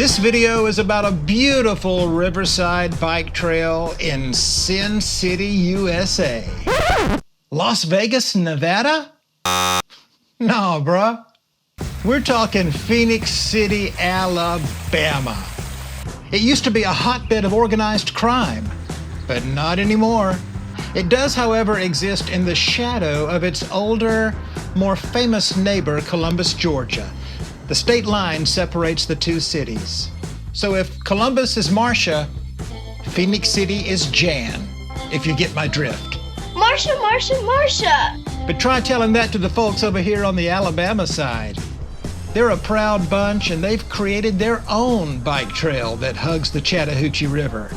This video is about a beautiful Riverside bike trail in Sin City, USA. Las Vegas, Nevada? No, bruh. We're talking Phenix City, Alabama. It used to be a hotbed of organized crime, but not anymore. It does, however, exist in the shadow of its older, more famous neighbor, Columbus, Georgia. The state line separates the two cities. So if Columbus is Marcia, Phenix City is Jan, if you get my drift. Marcia, Marcia, Marcia! But try telling that to the folks over here on the Alabama side. They're a proud bunch, and they've created their own bike trail that hugs the Chattahoochee River.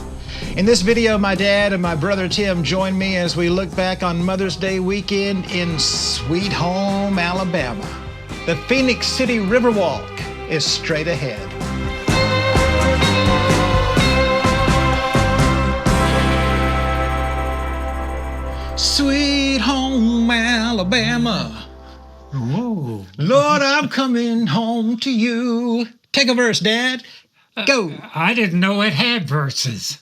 In this video, my dad and my brother Tim join me as we look back on Mother's Day weekend in Sweet Home, Alabama. The Phenix City Riverwalk is straight ahead. Sweet Home, Alabama. Whoa. Lord, I'm coming home to you. Take a verse, Dad. Go. I didn't know it had verses.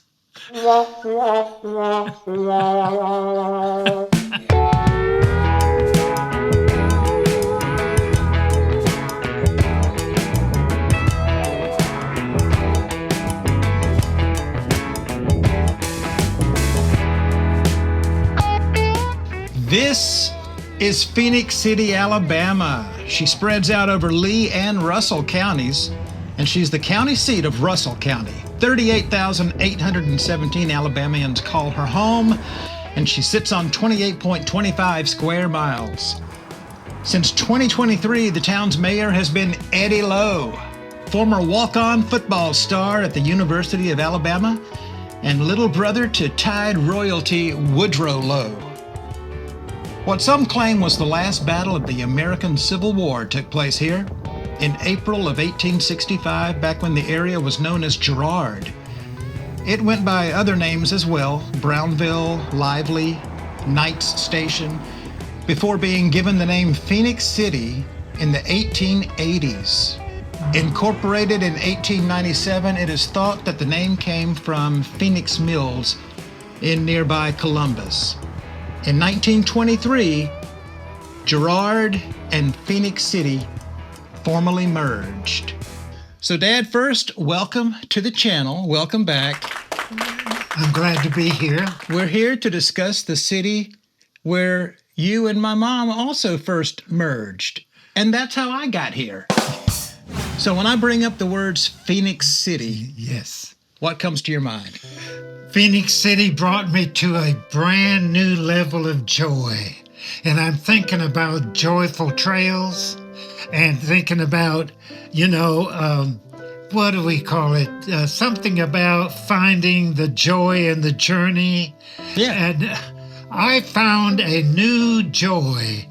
This is Phenix City, Alabama. She spreads out over Lee and Russell counties, and she's the county seat of Russell County. 38,817 Alabamians call her home, and she sits on 28.25 square miles. Since 2023, the town's mayor has been Eddie Lowe, former walk-on football star at the University of Alabama, and little brother to Tide royalty Woodrow Lowe. What some claim was the last battle of the American Civil War took place here in April of 1865, back when the area was known as Girard. It went by other names as well, Brownville, Lively, Knights Station, before being given the name Phenix City in the 1880s. Incorporated in 1897, it is thought that the name came from Phoenix Mills in nearby Columbus. In 1923, Girard and Phenix City formally merged. So Dad, first, welcome to the channel. Welcome back. I'm glad to be here. We're here to discuss the city where you and my mom also first merged. And that's how I got here. So when I bring up the words Phenix City, Yes. what comes to your mind? Phenix City brought me to a brand new level of joy. And I'm thinking about joyful trails and thinking about, what do we call it? Something about finding the joy in the journey. Yeah. And I found a new joy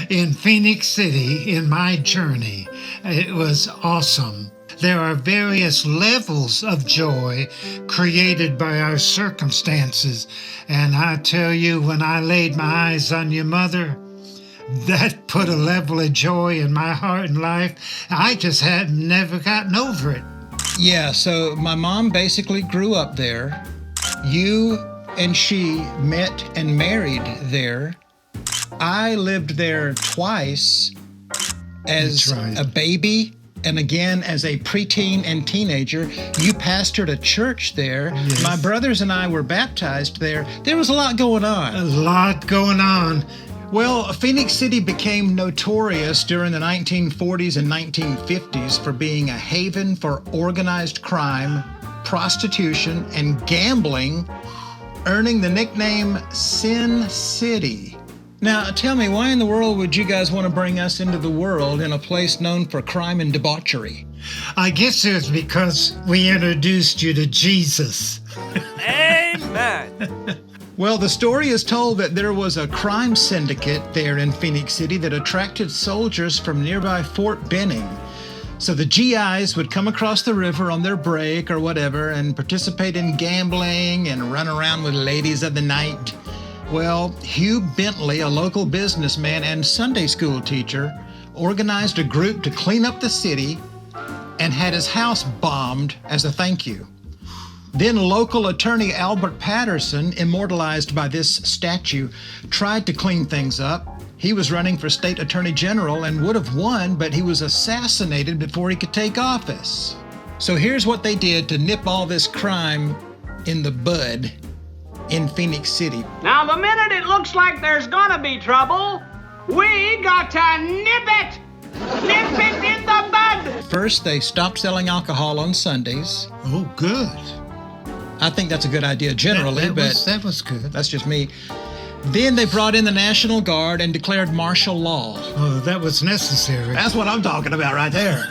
in Phenix City in my journey. It was awesome. There are various levels of joy created by our circumstances. And I tell you, when I laid my eyes on your mother, that put a level of joy in my heart and life. I just had never gotten over it. Yeah, so my mom basically grew up there. You and she met and married there. I lived there twice as That's right. a baby and again as a preteen and teenager. You pastored a church there. Yes. My brothers and I were baptized there. There was a lot going on. A lot going on. Well, Phenix City became notorious during the 1940s and 1950s for being a haven for organized crime, prostitution, and gambling, earning the nickname Sin City. Now, tell me, why in the world would you guys want to bring us into the world in a place known for crime and debauchery? I guess it was because we introduced you to Jesus. Amen. Well, the story is told that there was a crime syndicate there in Phenix City that attracted soldiers from nearby Fort Benning. So the GIs would come across the river on their break or whatever and participate in gambling and run around with ladies of the night. Well, Hugh Bentley, a local businessman and Sunday school teacher, organized a group to clean up the city and had his house bombed as a thank you. Then local attorney Albert Patterson, immortalized by this statue, tried to clean things up. He was running for state attorney general and would have won, but he was assassinated before he could take office. So here's what they did to nip all this crime in the bud in Phenix City. Now, the minute it looks like there's gonna be trouble, we got to nip it! Nip it in the bud! First, they stopped selling alcohol on Sundays. Oh, good. I think that's a good idea generally, That was good. that's just me. Then they brought in the National Guard and declared martial law. Oh, that was necessary. That's what I'm talking about right there.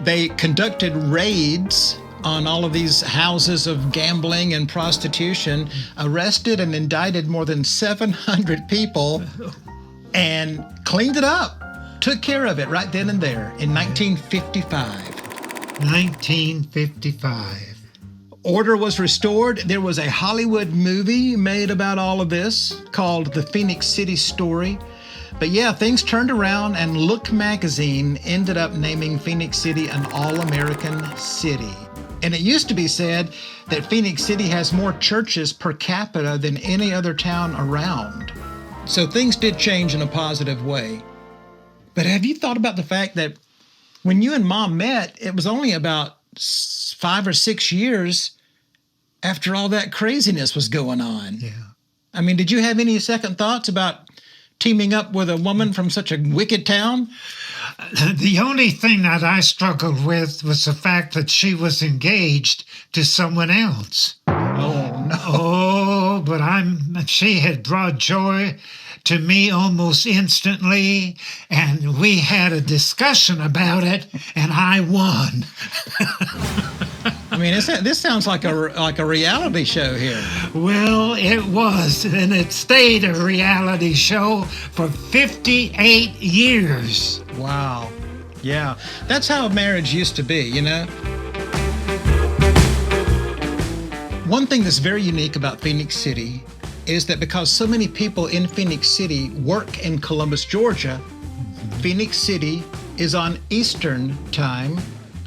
They conducted raids on all of these houses of gambling and prostitution, arrested and indicted more than 700 people, and cleaned it up. Took care of it right then and there in 1955. 1955. Order was restored. There was a Hollywood movie made about all of this called The Phenix City Story. But yeah, things turned around and Look magazine ended up naming Phenix City an all-American city. And it used to be said that Phenix City has more churches per capita than any other town around. So things did change in a positive way. But have you thought about the fact that when you and Mom met, it was only about 5 or 6 years after all that craziness was going on? Yeah. I mean, did you have any second thoughts about teaming up with a woman from such a wicked town? The only thing that I struggled with was the fact that she was engaged to someone else. Oh, no. Oh, but she had brought joy to me almost instantly, and we had a discussion about it, and I won. I mean, this sounds like a reality show here. Well, it was, and it stayed a reality show for 58 years. Wow. Yeah. That's how marriage used to be, you know? One thing that's very unique about Phenix City is that because so many people in Phenix City work in Columbus, Georgia, Phenix City is on Eastern Time,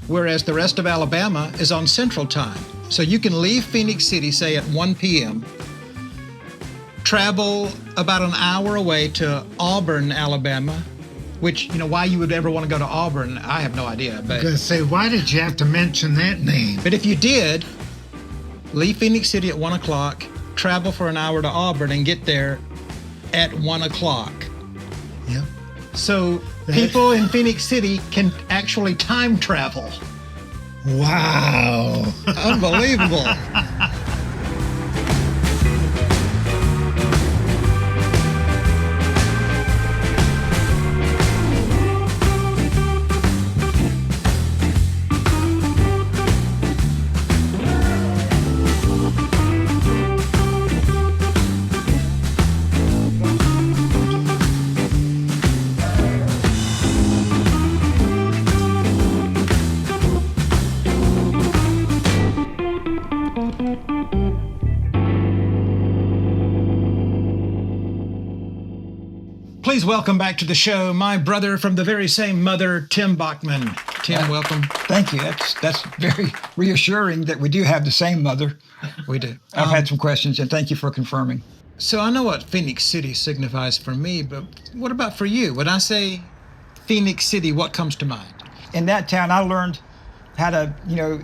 whereas the rest of Alabama is on Central Time. So you can leave Phenix City, say at 1 p.m., travel about an hour away to Auburn, Alabama, which, you know, why you would ever want to go to Auburn, I have no idea. I was going to say, why did you have to mention that name? But if you did, leave Phenix City at 1 o'clock, travel for an hour to Auburn, and get there at 1 o'clock. Yep. So people in Phenix City can actually time travel. Wow. Unbelievable. Please welcome back to the show my brother from the very same mother, Tim Bachman. Tim, welcome. Thank you. That's very reassuring that we do have the same mother. We do. I've had some questions, and thank you for confirming. So I know what Phenix City signifies for me, but what about for you? When I say Phenix City, what comes to mind? In that town, I learned how to,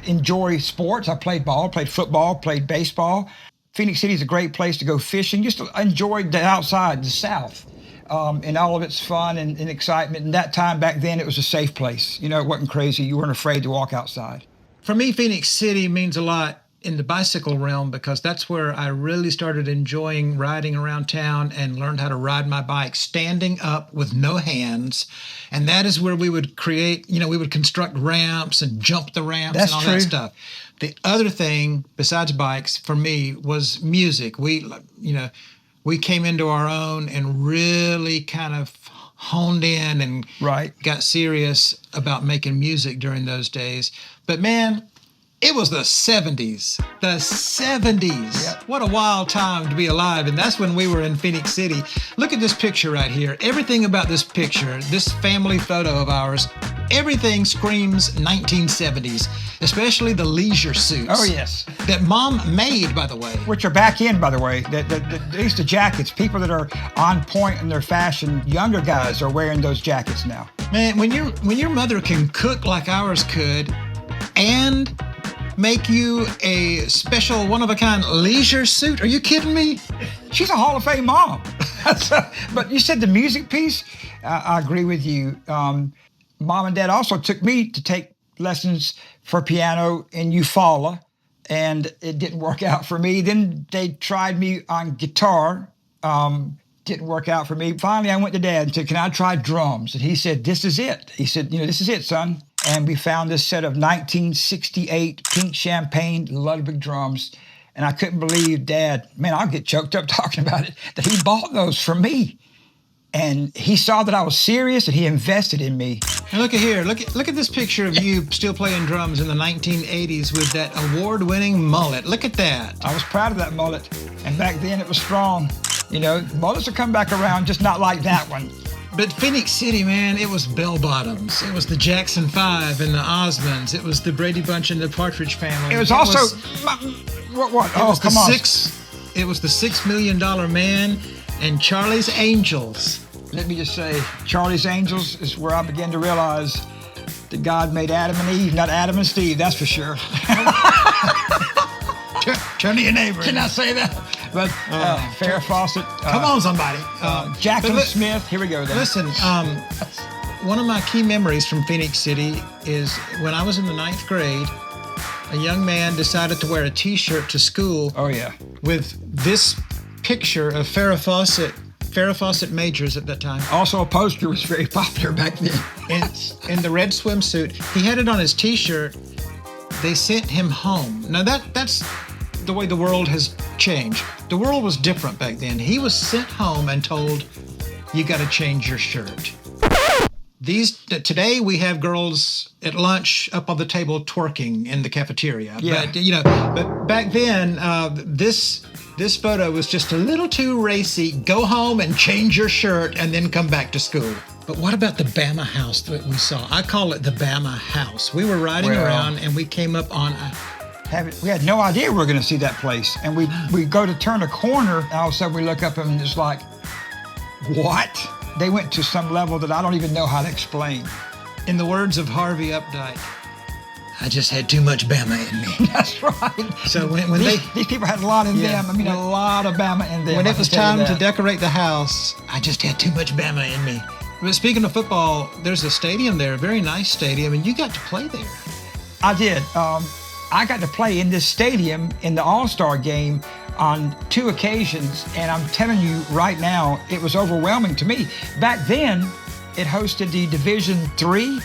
enjoy sports. I played ball, played football, played baseball. Phenix City is a great place to go fishing, just to enjoy the outside, the South. And all of its fun and excitement. And that time back then, it was a safe place. It wasn't crazy. You weren't afraid to walk outside. For me, Phenix City means a lot in the bicycle realm because that's where I really started enjoying riding around town and learned how to ride my bike standing up with no hands. And that is where we would create, we would construct ramps and jump the ramps That's and all true. that stuff. The other thing besides bikes for me was music. We came into our own and really kind of honed in and Right. got serious about making music during those days. But man, It was the 70s. The 70s. Yep. What a wild time to be alive. And that's when we were in Phenix City. Look at this picture right here. Everything about this picture, this family photo of ours, everything screams 1970s, especially the leisure suits. Oh, yes. That Mom made, by the way. Which are back in, by the way. At least the jackets. People that are on point in their fashion, younger guys are wearing those jackets now. Man, when your mother can cook like ours could and make you a special one-of-a-kind leisure suit, are you kidding me? She's a Hall of Fame mom. But you said the music piece, I agree with you. Mom and Dad also took me to take lessons for piano in Eufaula, and it didn't work out for me. Then they tried me on guitar. Didn't work out for me. Finally, I went to Dad and said, can I try drums? And he said, this is it. He said, this is it, son. And we found this set of 1968 pink champagne Ludwig drums. And I couldn't believe, Dad, man, I'll get choked up talking about it, that he bought those for me. And he saw that I was serious and he invested in me. And look at here. Look at this picture of you still playing drums in the 1980s with that award-winning mullet. Look at that. I was proud of that mullet. And back then it was strong. Mullets will come back around, just not like that one. But Phenix City, man, it was bell bottoms. It was the Jackson 5 and the Osmonds. It was the Brady Bunch and the Partridge Family. It was also what? Oh, come on. It was the $6 Million Man and Charlie's Angels. Let me just say, Charlie's Angels is where I began to realize that God made Adam and Eve, not Adam and Steve. That's for sure. Turn to your neighbor. Can I say that? But Farrah Fawcett. Come on, somebody. Jacqueline Smith. Here we go. Then. Listen, one of my key memories from Phenix City is when I was in the 9th grade, a young man decided to wear a T-shirt to school. Oh, yeah. With this picture of Farrah Fawcett Majors at that time. Also, a poster was very popular back then. in the red swimsuit. He had it on his T-shirt. They sent him home. Now, that's the way the world has changed. The world was different back then. He was sent home and told, you got to change your shirt. Today we have girls at lunch up on the table twerking in the cafeteria. Yeah. But back then, this photo was just a little too racy. Go home and change your shirt and then come back to school. But what about the Bama house that we saw? I call it the Bama house. We were riding around and we came up on we had no idea we were going to see that place. And we go to turn a corner, and all of a sudden we look up and it's like, what? They went to some level that I don't even know how to explain. In the words of Harvey Updike, I just had too much Bama in me. That's right. So when these people had a lot in them. I mean, a lot of Bama in them. When it was time to decorate the house, I just had too much Bama in me. But speaking of football, there's a stadium there, a very nice stadium, and you got to play there. I did. I got to play in this stadium in the All-Star game on 2 occasions, and I'm telling you right now, it was overwhelming to me. Back then, it hosted the Division III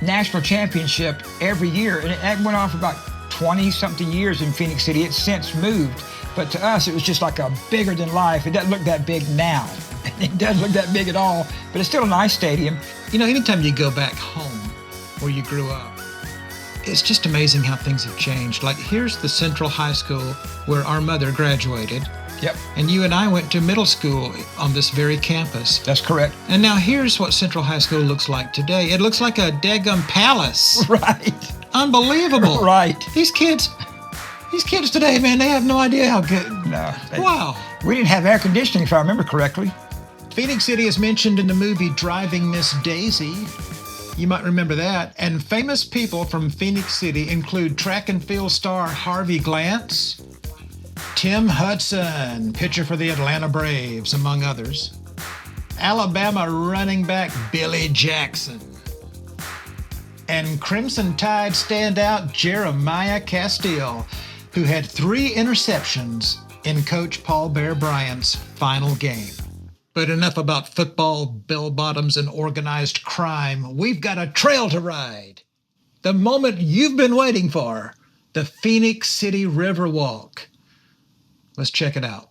National Championship every year, and it went on for about 20-something years in Phenix City. It's since moved, but to us, it was just like a bigger than life. It doesn't look that big now. It doesn't look that big at all, but it's still a nice stadium. Anytime you go back home where you grew up, it's just amazing how things have changed. Like, here's the Central High School where our mother graduated. Yep. And you and I went to middle school on this very campus. That's correct. And now here's what Central High School looks like today. It looks like a daggum palace. Right. Unbelievable. Right. These kids today, man, they have no idea how good. No. Wow. We didn't have air conditioning, if I remember correctly. Phenix City is mentioned in the movie Driving Miss Daisy. You might remember that. And famous people from Phenix City include track and field star Harvey Glance, Tim Hudson, pitcher for the Atlanta Braves, among others, Alabama running back Billy Jackson, and Crimson Tide standout Jeremiah Castile, who had 3 interceptions in Coach Paul Bear Bryant's final game. But enough about football, bell-bottoms, and organized crime. We've got a trail to ride. The moment you've been waiting for, the Phenix City Riverwalk. Let's check it out.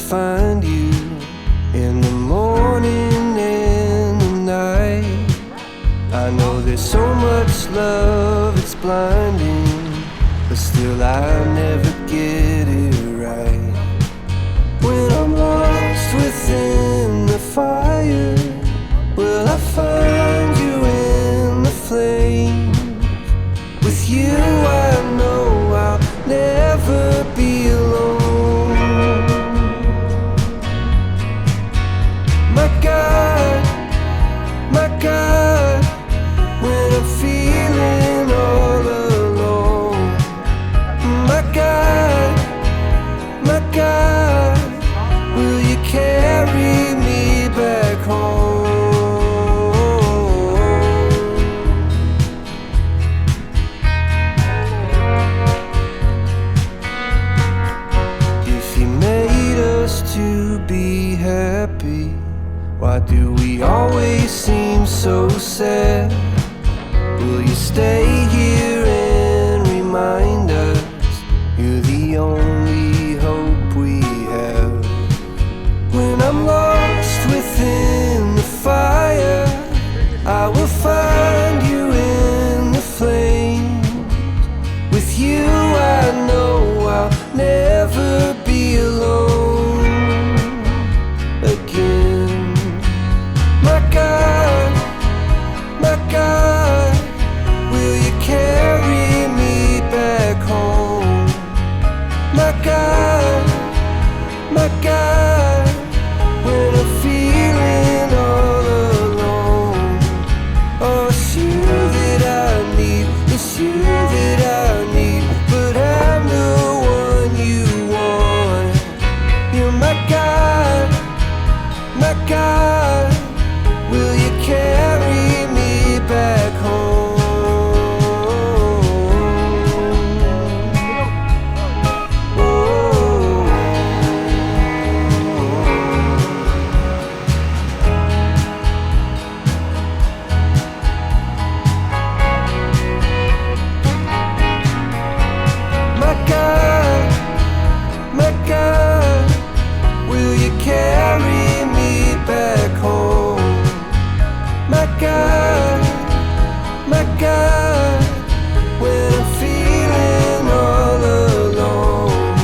find you in the morning and the night. I know there's so much love, it's blinding, but still I never get it right. When I'm lost within the fire, will I find you in the flames? With you I know I'll never be alone. My God, when I'm feeling all alone. My God, will you carry me back home? If you made us to be happy, why do we always seem so sad? Will you stay here and remind us you're the only hope we have? When I'm lost within the fire, I will find you in the flames. With you I know I'll never be alone again. My God, will you carry me back home? My God, when I'm feeling all alone. Oh, it's you that I need, it's you that I need, but I'm the one you want. You're my God, will you carry me back home? My God, will you carry me back home? My God, when I'm feeling all alone.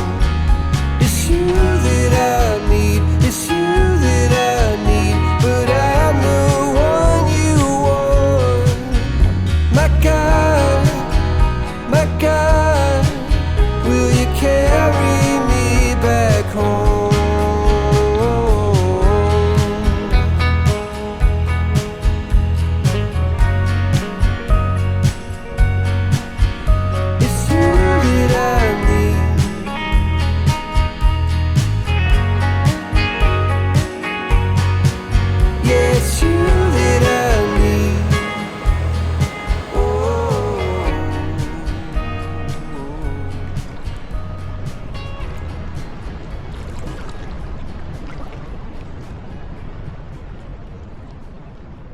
It's you that I need, it's you that I need, but I'm the one you want. My God, will you carry me back home? It's you that I need. Yeah, it's you that I need.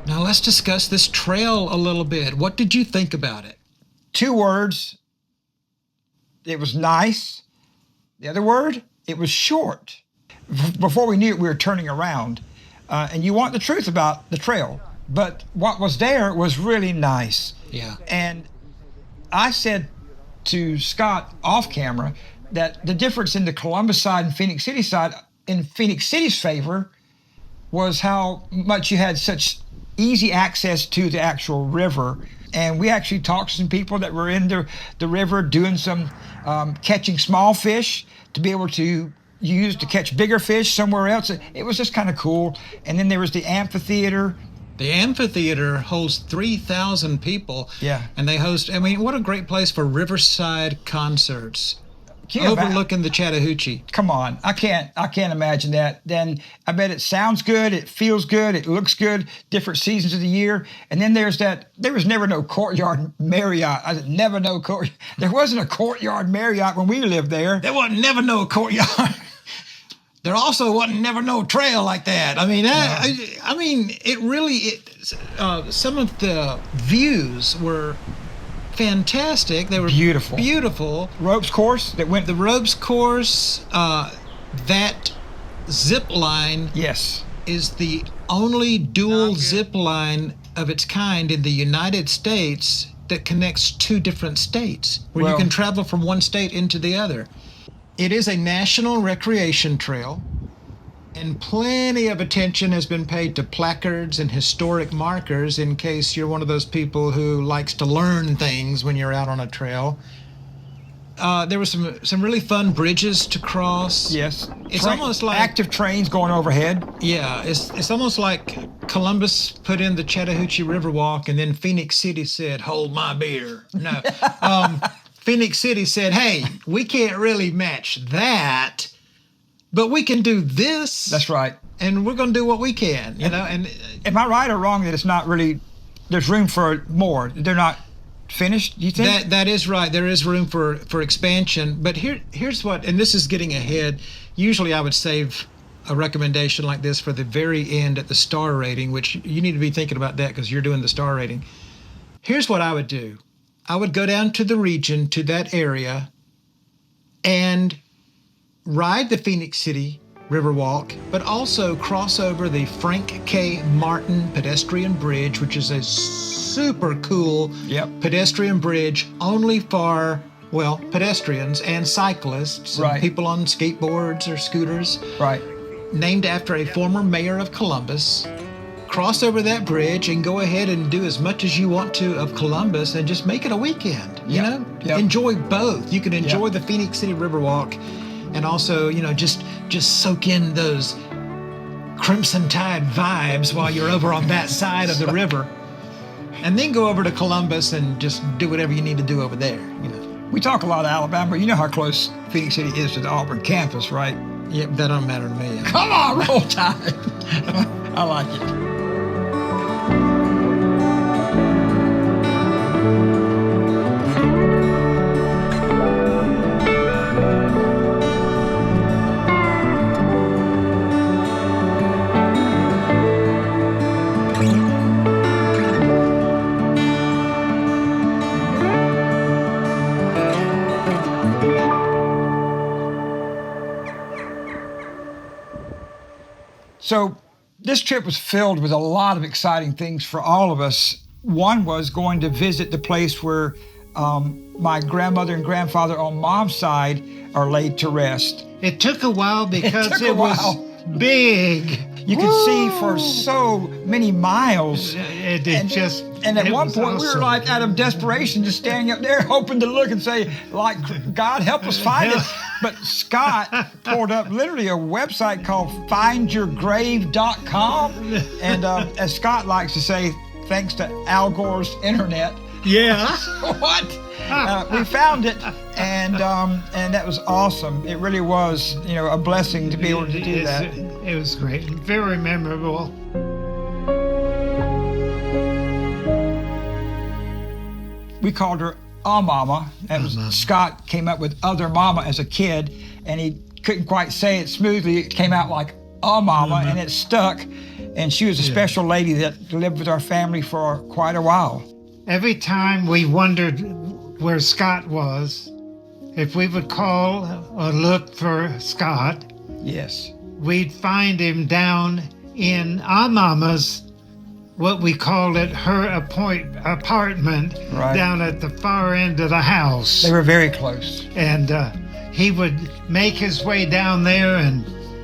Now let's discuss this trail a little bit. What did you think about it? 2 words. It was nice. The other word, it was short. Before we knew it, we were turning around. And you want the truth about the trail. But what was there was really nice. Yeah. And I said to Scott off camera that the difference in the Columbus side and Phenix City side, in Phenix City's favor, was how much you had such easy access to the actual river. And we actually talked to some people that were in the river doing some catching small fish to be able to use to catch bigger fish somewhere else. It was just kind of cool. And then there was the amphitheater. The amphitheater hosts 3,000 people. Yeah. And they host, I mean, what a great place for Riverside concerts. Can you Overlooking the Chattahoochee. Come on, I can't imagine that. Then I bet it sounds good, it feels good, it looks good, different seasons of the year. And then there was never no Courtyard Marriott. There wasn't a Courtyard Marriott when we lived there. There wasn't never no courtyard. There also wasn't never no trail like that. I mean, I mean, it really, some of the views were fantastic. They were beautiful. Ropes course that went. The ropes course, that zip line Yes. is the only dual zip line of its kind in the United States that connects two different states, where you Well- can travel from one state into the other. It is a national recreation trail, and plenty of attention has been paid to placards and historic markers in case you're one of those people who likes to learn things when you're out on a trail. There were some really fun bridges to cross. Yes. It's almost like active trains going overhead. Yeah, it's almost like Columbus put in the Chattahoochee Riverwalk, and then Phenix City said, "Hold my beer." No, Phenix City said, "Hey, we can't really match that, but we can do this." That's right. And we're going to do what we can, you know. And Am I right or wrong that it's not really? There's room for more. They're not finished. Do you think? that is right. There is room for expansion. But here's what, and this is getting ahead. Usually, I would save a recommendation like this for the very end at the star rating, which you need to be thinking about that because you're doing the star rating. Here's what I would do. I would go down to the region, to that area, and ride the Phenix City Riverwalk, but also cross over the Frank K. Martin pedestrian bridge, which is a super cool pedestrian bridge only for, well, pedestrians and cyclists, and Right. people on skateboards or scooters. Right. Named after a former mayor of Columbus. Cross over that bridge and go ahead and do as much as you want to of Columbus and just make it a weekend, you know? Yep. Enjoy both. You can enjoy the Phenix City Riverwalk and also, you know, just soak in those Crimson Tide vibes while you're over on that side of the river. And then go over to Columbus and just do whatever you need to do over there, you know. We talk a lot of Alabama, but you know how close Phenix City is to the Auburn campus, right? Yeah, that don't matter to me. Come on, Roll Tide. I like it. So this trip was filled with a lot of exciting things for all of us. One was going to visit the place where my grandmother and grandfather on mom's side are laid to rest. It took a while because took a it was while. big. You could see for so many miles. It And at it one was point, we were awesome. like out of desperation, just standing up there, hoping to look and say, like, God help us find it. But Scott pulled up literally a website called findyourgrave.com. And as Scott likes to say, thanks to Al Gore's internet. Yeah. What? We found it, and that was awesome. It really was, you know, a blessing to be able to do that. It was great. Very memorable. We called her Mama. That was Scott came up with Other Mama as a kid, and he couldn't quite say it smoothly. It came out like Mama, and it stuck. And she was a special lady that lived with our family for quite a while. Every time we wondered where Scott was, if we would call or look for Scott, Yes. we'd find him down in our mama's, what we called it, her apartment Right. down at the far end of the house. They were very close. And he would make his way down there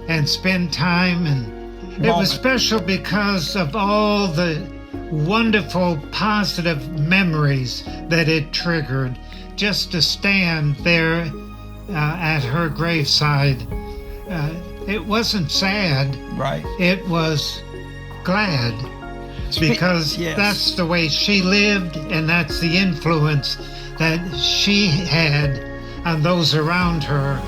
and spend time. And it was special because of all the wonderful positive memories that it triggered. Just to stand there at her graveside, it wasn't sad. Right. It was glad, because Yes. that's the way she lived, and that's the influence that she had on those around her.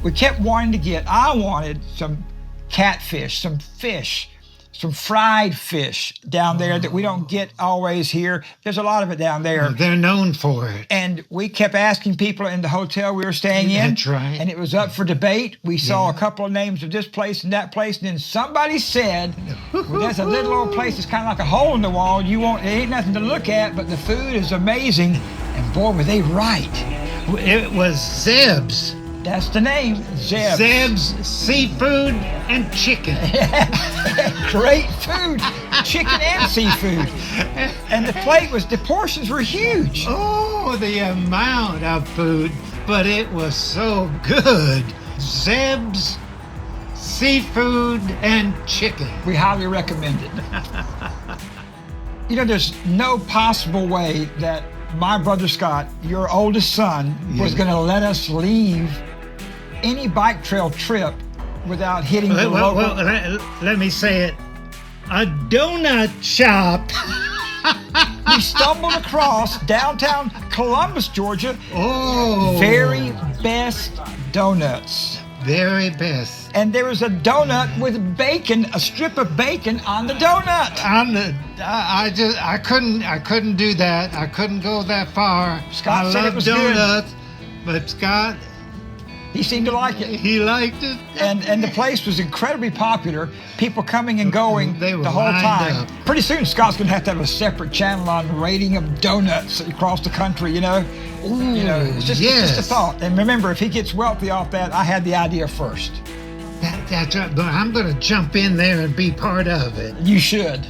We kept wanting to I wanted some catfish, some fish. some fried fish down there that we don't get always here. There's a lot of it down there. They're known for it. And we kept asking people in the hotel we were staying in. That's right. And it was up for debate. We saw a couple of names of this place and that place. And then somebody said, well, there's a little old place that's kind of like a hole in the wall. There ain't nothing to look at, but the food is amazing. And boy, were they right. It was Zeb's. That's the name, Zeb. Zeb's Seafood and Chicken. Great food, chicken and seafood. And the portions were huge. Oh, the amount of food, but it was so good. Zeb's Seafood and Chicken. We highly recommend it. You know, there's no possible way that my brother Scott, your oldest son, was going to let us leave any bike trail trip without hitting the local... Let me say it. A donut shop. We stumbled across downtown Columbus, Georgia. Oh. Very best donuts. Very best. And there was a donut with bacon, a strip of bacon on the donut. I couldn't do that. I couldn't go that far. Scott said it was donuts, but Scott, he seemed to like it. He liked it. And the place was incredibly popular. People coming and going They were the whole lined time. up. Pretty soon, Scott's going to have a separate channel on rating of donuts across the country, you know. Ooh, It's just a thought. And remember, if he gets wealthy off that, I had the idea first. That's right, but I'm going to jump in there and be part of it. You should.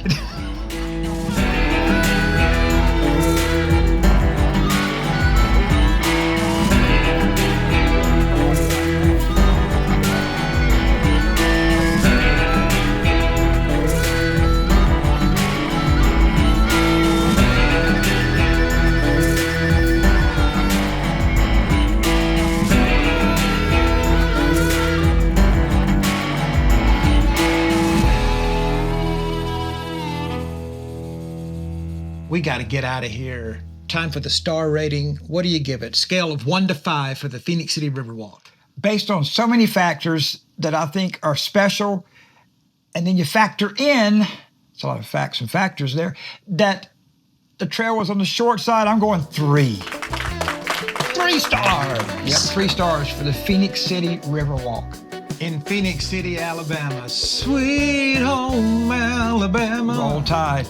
We got to get out of here. Time for the star rating. What do you give it? Scale of 1 to 5 for the Phenix City Riverwalk. Based on so many factors that I think are special, and then you factor in, it's a lot of facts and factors there, that the trail was on the short side, I'm going 3. 3 stars. Yep, 3 stars for the Phenix City Riverwalk. In Phenix City, Alabama. Sweet home Alabama. Roll Tide.